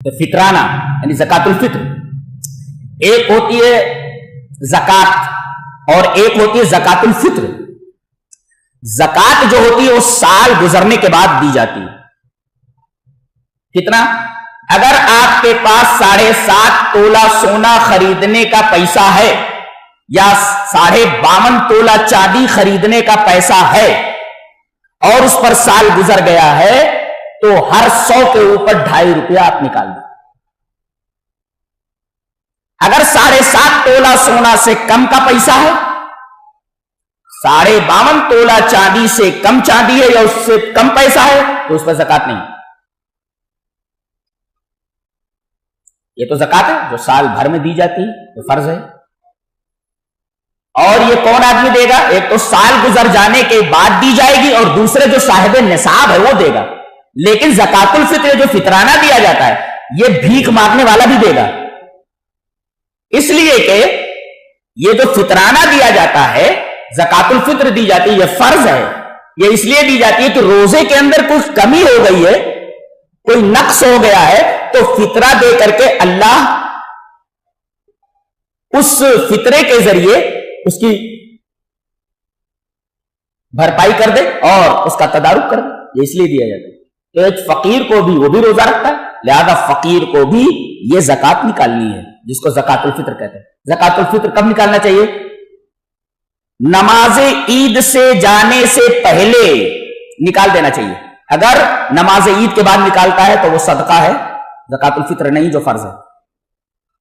تو فطرانہ یعنی زکات الفطر، ایک ہوتی ہے زکات اور ایک ہوتی ہے زکات الفطر۔ زکات جو ہوتی ہے وہ سال گزرنے کے بعد دی جاتی ہے۔ کتنا؟ اگر آپ کے پاس 7.5 تولہ سونا خریدنے کا پیسہ ہے یا 52.5 تولہ چاندی خریدنے کا پیسہ ہے اور اس پر سال گزر گیا ہے تو ہر 100 کے اوپر 2.5 روپیہ آپ نکال دیں۔ اگر 7.5 تولہ سونا سے کم کا پیسہ ہے، 52.5 تولہ چاندی سے کم چاندی ہے یا اس سے کم پیسہ ہے تو اس پر زکات نہیں۔ یہ تو زکات ہے جو سال بھر میں دی جاتی ہے، تو فرض ہے۔ اور یہ کون آدمی دے گا؟ ایک تو سال گزر جانے کے بعد دی جائے گی اور دوسرے جو صاحب نصاب ہے وہ دے گا۔ لیکن زکات الفطر جو فطرانہ دیا جاتا ہے یہ بھیک مانگنے والا بھی دے گا، اس لیے کہ یہ جو فطرانہ دیا جاتا ہے، زکات الفطر دی جاتی ہے، یہ فرض ہے۔ یہ اس لیے دی جاتی ہے کہ روزے کے اندر کچھ کمی ہو گئی ہے، کوئی نقص ہو گیا ہے، تو فطرہ دے کر کے اللہ اس فطرے کے ذریعے اس کی بھرپائی کر دے اور اس کا تدارک کر دے۔ یہ اس لیے دیا جاتا ہے کہ ایک فقیر کو بھی، وہ بھی روزہ رکھتا ہے، لہذا فقیر کو بھی یہ زکات نکالنی ہے، جس کو زکات الفطر کہتے ہیں۔ زکات الفطر کب نکالنا چاہیے؟ نماز عید سے جانے سے پہلے نکال دینا چاہیے۔ اگر نماز عید کے بعد نکالتا ہے تو وہ صدقہ ہے، زکات الفطر نہیں جو فرض ہے۔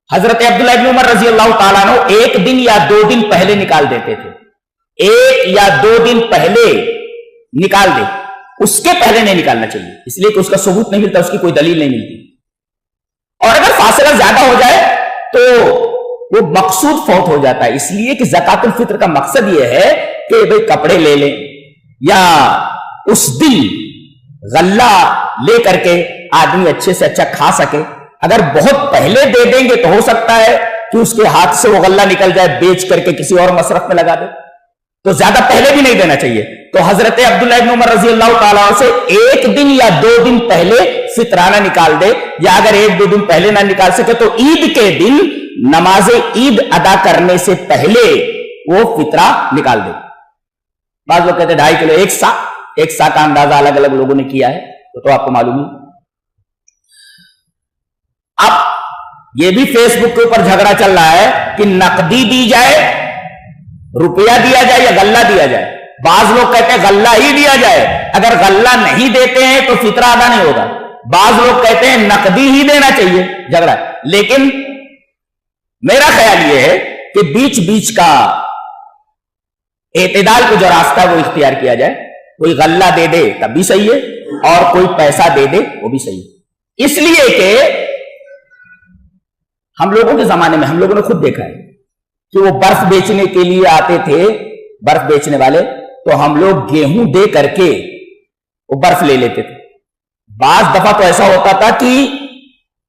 حضرت عبداللہ ابن عمر رضی اللہ تعالیٰ عنہ 1 دن یا 2 دن پہلے نکال دیتے تھے، 1 یا 2 دن پہلے نکال دے، اس کے پہلے نہیں نکالنا چاہیے، اس لیے کہ اس کا ثبوت نہیں ملتا، اس کی کوئی دلیل نہیں ملتی۔ اور اگر فاصلہ زیادہ ہو جائے تو وہ مقصود فوت ہو جاتا ہے، اس لیے کہ زکات الفطر کا مقصد یہ ہے کہ بھئی کپڑے لے لیں یا اس دن غلہ لے کر کے آدمی اچھے سے اچھا کھا سکے۔ اگر بہت پہلے دے دیں گے تو ہو سکتا ہے کہ اس کے ہاتھ سے وہ غلہ نکل جائے، بیچ کر کے کسی اور مصرف میں لگا دے، تو زیادہ پہلے بھی نہیں دینا چاہیے۔ تو حضرت عبداللہ ابن عمر رضی اللہ تعالیٰ عنہ سے 1 دن یا 2 دن پہلے فطرانہ نکال دے، یا اگر 1-2 دن پہلے نہ نکال سکے تو عید کے دن نماز عید ادا کرنے سے پہلے وہ فطرہ نکال دے۔ بعض لوگ کہتے ہیں 2.5 کلو، 1 سا کا اندازہ الگ الگ لوگوں نے کیا ہے، تو آپ کو معلوم ہے۔ اب یہ بھی فیس بک کے اوپر جھگڑا چل رہا ہے کہ نقدی دی جائے، روپیہ دیا جائے یا غلہ دیا جائے۔ بعض لوگ کہتے ہیں غلہ ہی دیا جائے، اگر غلہ نہیں دیتے ہیں تو فطرہ ادا نہیں ہوگا۔ بعض لوگ کہتے ہیں نقدی ہی دینا چاہیے، جھگڑا۔ لیکن میرا خیال یہ ہے کہ بیچ بیچ کا اعتدال کو جو راستہ ہے وہ اختیار کیا جائے، کوئی غلہ دے دے تب بھی صحیح ہے اور کوئی پیسہ دے دے وہ بھی صحیح ہے۔ اس لیے کہ ہم لوگوں کے زمانے میں ہم لوگوں نے خود دیکھا ہے کہ وہ برف بیچنے کے لیے آتے تھے، برف بیچنے والے، تو ہم لوگ گیہوں دے کر کے وہ برف لے لیتے تھے۔ بعض دفعہ تو ایسا ہوتا تھا کہ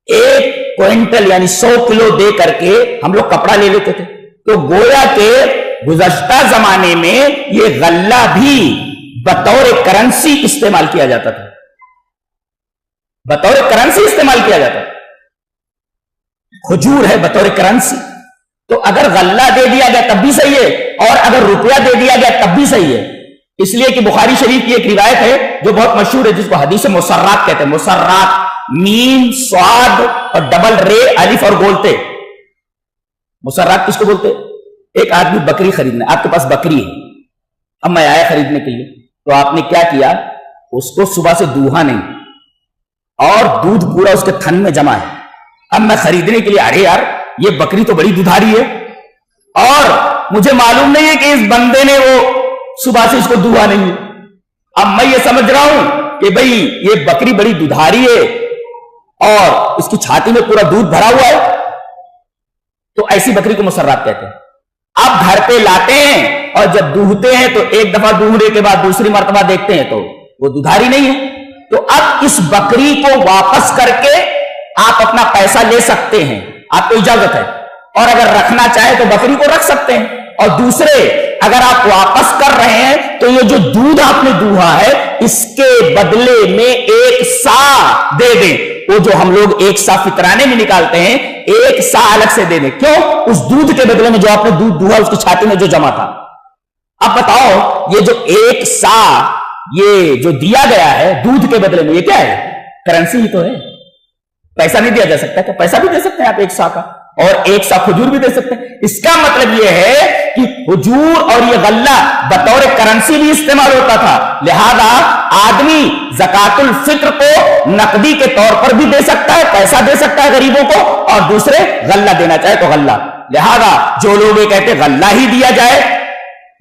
1 کوئنٹل یعنی 100 کلو دے کر کے ہم لوگ کپڑا لے لیتے تھے۔ تو گویا کہ گزشتہ زمانے میں یہ غلہ بھی بطور کرنسی استعمال کیا جاتا تھا، بطور کرنسی استعمال کیا جاتا تھا۔ کھجور ہے بطور کرنسی، تو اگر غلہ دے دیا گیا تب بھی صحیح ہے اور اگر روپیہ دے دیا گیا تب بھی صحیح ہے۔ اس لیے کہ بخاری شریف کی ایک روایت ہے جو بہت مشہور ہے، جس کو حدیث مسرات کہتے ہیں۔ مسرات، میم، صاد اور ڈبل رے، الف اور بولتے۔ مسرات کس کو بولتے؟ ایک آدمی بکری خریدنا، آپ کے پاس بکری ہے، اب میں آیا خریدنے کے لیے، تو آپ نے کیا کیا؟ اس کو صبح سے دوہا نہیں اور دودھ پورا اس کے تھن میں جمع ہے۔ اب میں خریدنے کے لیے، ارے یار یہ بکری تو بڑی دودھاری ہے اور مجھے معلوم نہیں ہے کہ اس بندے نے وہ صبح سے اس کو دوہا نہیں ہے۔ اب میں یہ سمجھ رہا ہوں کہ بھئی یہ بکری بڑی دودھاری ہے اور اس کی چھاتی میں پورا دودھ بھرا ہوا ہے، تو ایسی بکری کو مسرات کہتے ہیں۔ اب گھر پہ لاتے ہیں اور جب دوہتے ہیں تو ایک دفعہ دوہنے کے بعد دوسری مرتبہ دیکھتے ہیں تو وہ دودھاری نہیں ہے، تو اب اس بکری کو واپس کر کے آپ اپنا پیسہ لے سکتے ہیں، آپ کو اجازت ہے، اور اگر رکھنا چاہے تو بکری کو رکھ سکتے ہیں۔ اور دوسرے، اگر آپ واپس کر رہے ہیں تو یہ جو دودھ آپ نے دوہا ہے اس کے بدلے میں 1 سا دے دیں، وہ جو ہم لوگ ایک سا فطرانے میں نکالتے ہیں، ایک سا الگ سے دے دیں. کیوں؟ اس دودھ کے بدلے میں جو آپ نے دودھ دہا اس کی چھاتی میں جو جمع تھا. اب بتاؤ یہ جو ایک سا یہ جو دیا گیا ہے دودھ کے بدلے میں، یہ کیا ہے؟ کرنسی ہی تو ہے. پیسہ نہیں دیا جا سکتا کہ پیسہ بھی دے سکتے ہیں آپ ایک سا کا، اور ایک سا کھجور بھی دے سکتے ہیں. اس کا مطلب یہ ہے کہ کھجور اور یہ غلہ بطور کرنسی بھی استعمال ہوتا تھا. لہذا آدمی زکات الفطر کو نقدی کے طور پر بھی دے سکتا ہے، پیسہ دے سکتا ہے غریبوں کو، اور دوسرے غلہ دینا چاہے تو غلہ. لہذا جو لوگ یہ کہتے غلہ ہی دیا جائے،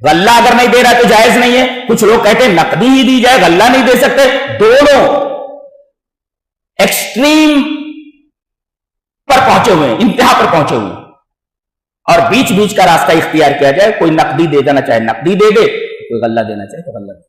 غلہ اگر نہیں دے رہا تو جائز نہیں ہے. کچھ لوگ کہتے نقدی ہی دی جائے، غلہ نہیں دے سکتے. دونوں ایکسٹریم پر پہنچے ہوئے ہیں، انتہا پر پہنچے ہوئے ہیں. اور بیچ بیچ کا راستہ اختیار کیا جائے. کوئی نقدی دے دینا چاہے نقدی دے دے، کوئی غلہ دینا چاہے تو غلہ دے.